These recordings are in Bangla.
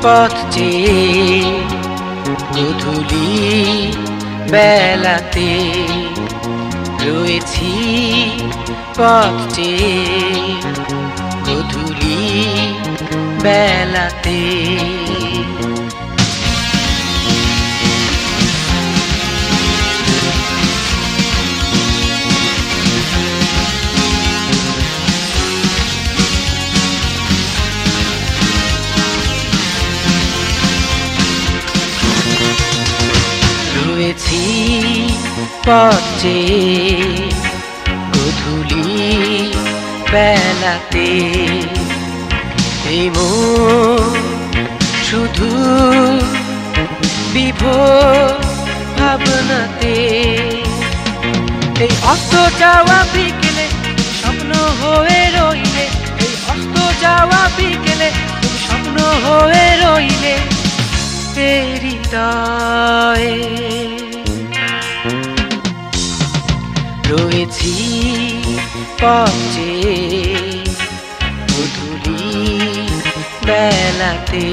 পথ চেয়ে গধূলি বেলাতে রয়েছি পথ চেয়ে গধূলি বেলাতে। রয়েছি পথ চেয়ে গধূলি বেলাতে, এই মন শুধু বিভোর ভাবনাতে। এই অস্ত যাওয়া বিকেলে স্বপ্ন হয়ে রইলে, এই অস্ত যাওয়া বিকেলে স্বপ্ন হয়ে রইলে হৃদয়ে। রয়েছি পথ চেয়ে গধূলি বেলাতে।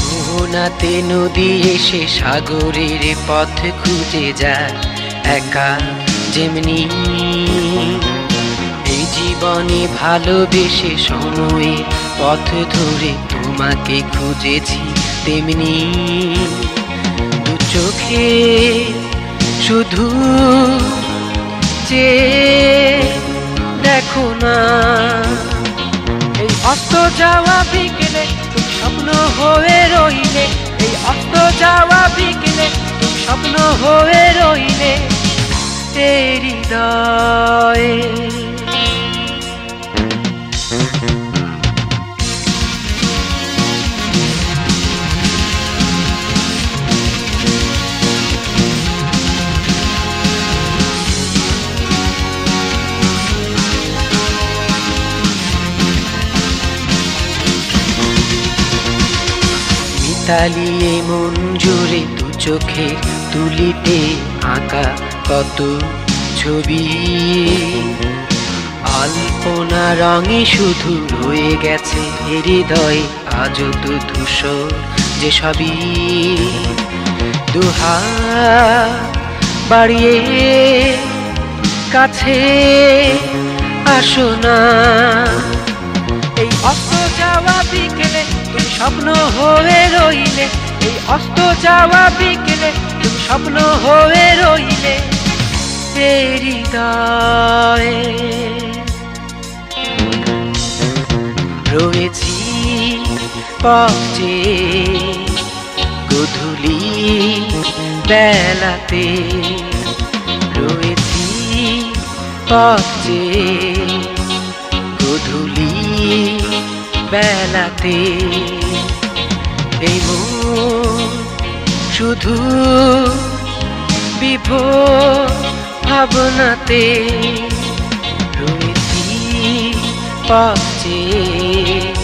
মোহনাতে নদী এসে সাগরের পথ খুঁজে যায় একা যেমনি। এই জীবনে ভালোবেসে সময়ে পথ ধরে তোমাকে খুঁজেছি তেমনি। দু চোখে শুধু চেয়ে দেখো না, এই অস্ত যাওয়া বিকেলে তুমি স্বপ্ন হয়ে রইলে, এই অস্ত যাওয়া বিকেলে তুমি স্বপ্ন হয়ে রইলে হৃদয়ে। তালিয়ে মন জুড়ে দু চোখে তুলিতে আঁকা কত ছবি। আলপনা রঙে শুধু রয়ে গেছে হৃদয়ে আজও তো ধূসর যে সবই। দুহাত বাড়িয়ে কাছে আসো না, এই অস্ত যাওয়া বিকেলে তুমি স্বপ্ন হয়ে রইলে, এই অস্ত যাওয়া বিকেলে তুমি স্বপ্ন হয়ে রইলে হৃদয়ে। রয়েছি পথ চেয়ে গধূলি বেলাতে, রয়েছি পথ চেয়ে গধূলি বেলাতে। এই মন শুধু বিভোর ভাবনাতে, রয়েছি পথ চেয়ে